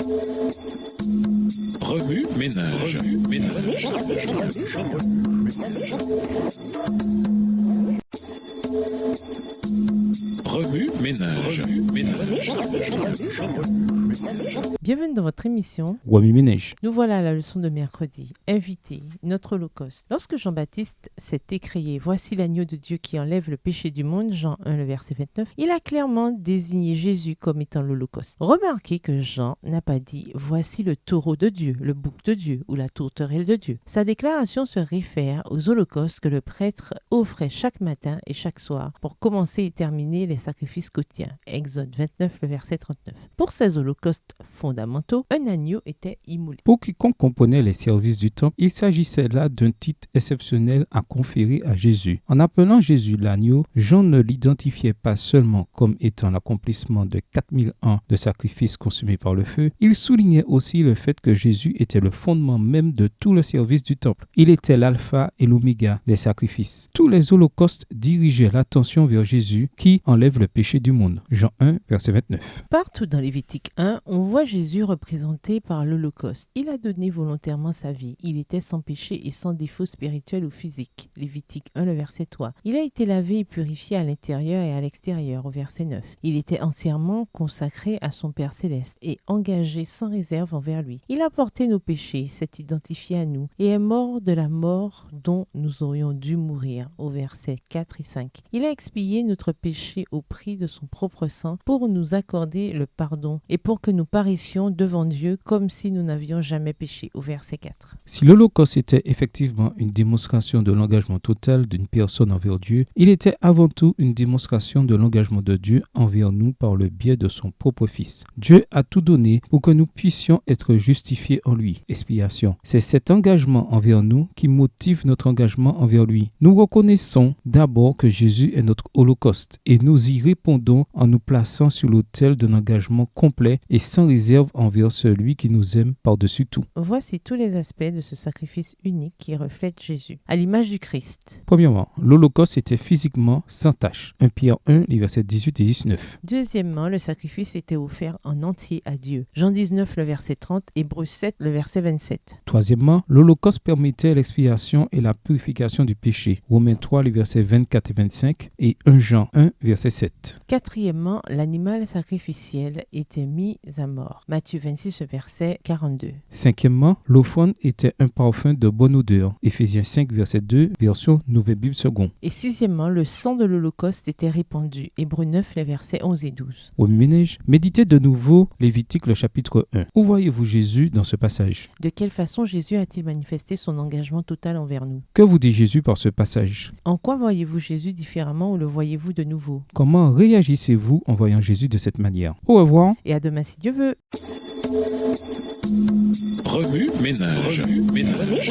Remue ménage. Remue ménage. Bienvenue dans votre émission. Wami Ménage. Nous voilà à la leçon de mercredi. Invité, notre holocauste. Lorsque Jean-Baptiste s'est écrié « Voici l'agneau de Dieu qui enlève le péché du monde », Jean 1, le verset 29, il a clairement désigné Jésus comme étant l'holocauste. Remarquez que Jean n'a pas dit « Voici le taureau de Dieu, le bouc de Dieu ou la tourterelle de Dieu ». Sa déclaration se réfère aux holocaustes que le prêtre offrait chaque matin et chaque soir pour commencer et terminer les sacrifices quotidiens. Exode 29, le verset 39. Pour ces holocaustes fondamentaux, un agneau était immolé. Pour quiconque comprenait les services du temple, il s'agissait là d'un titre exceptionnel à conférer à Jésus. En appelant Jésus l'agneau, Jean ne l'identifiait pas seulement comme étant l'accomplissement de 4000 ans de sacrifices consumés par le feu, il soulignait aussi le fait que Jésus était le fondement même de tout le service du temple. Il était l'alpha et l'oméga des sacrifices. Tous les holocaustes dirigeaient l'attention vers Jésus qui enlève le péché du monde. Jean 1, verset 29. Partout dans Lévitique 1, on voit Jésus représenté par l'holocauste. Il a donné volontairement sa vie. Il était sans péché et sans défaut spirituel ou physique. Lévitique 1, le verset 3. Il a été lavé et purifié à l'intérieur et à l'extérieur, au verset 9. Il était entièrement consacré à son Père céleste et engagé sans réserve envers lui. Il a porté nos péchés, s'est identifié à nous et est mort de la mort dont nous aurions dû mourir, au verset 4 et 5. Il a expié notre péché au prix de son propre sang pour nous accorder le pardon et pour que nous parissions devant Dieu comme si nous n'avions jamais péché, au verset 4. Si l'Holocauste était effectivement une démonstration de l'engagement total d'une personne envers Dieu, il était avant tout une démonstration de l'engagement de Dieu envers nous par le biais de son propre Fils. Dieu a tout donné pour que nous puissions être justifiés en lui. Expiation. C'est cet engagement envers nous qui motive notre engagement envers lui. Nous reconnaissons d'abord que Jésus est notre Holocauste et nous y répondons en nous plaçant sur l'autel d'un engagement complet et sans réserve envers celui qui nous aime par-dessus tout. Voici tous les aspects de ce sacrifice unique qui reflète Jésus, à l'image du Christ. Premièrement, l'Holocauste était physiquement sans tache. 1 Pierre 1, les versets 18 et 19. Deuxièmement, le sacrifice était offert en entier à Dieu. Jean 19, le verset 30, Hébreux 7, le verset 27. Troisièmement, l'Holocauste permettait l'expiation et la purification du péché. Romains 3, les versets 24 et 25 et 1 Jean 1, verset 7. Quatrièmement, l'animal sacrificiel était mis à mort. Matthieu 26, le verset 42. Cinquièmement, l'offrande était un parfum de bonne odeur. Éphésiens 5, verset 2, version Nouvelle Bible seconde. Et sixièmement, le sang de l'Holocauste était répandu. Hébreux 9, les versets 11 et 12. Au ménage, méditez de nouveau Lévitique le chapitre 1. Où voyez-vous Jésus dans ce passage? De quelle façon Jésus a-t-il manifesté son engagement total envers nous? Que vous dit Jésus par ce passage? En quoi voyez-vous Jésus différemment ou le voyez-vous de nouveau? Comment réagissez-vous en voyant Jésus de cette manière? Au revoir. Et à demain si Dieu veut. Remue ménage. Remue ménage.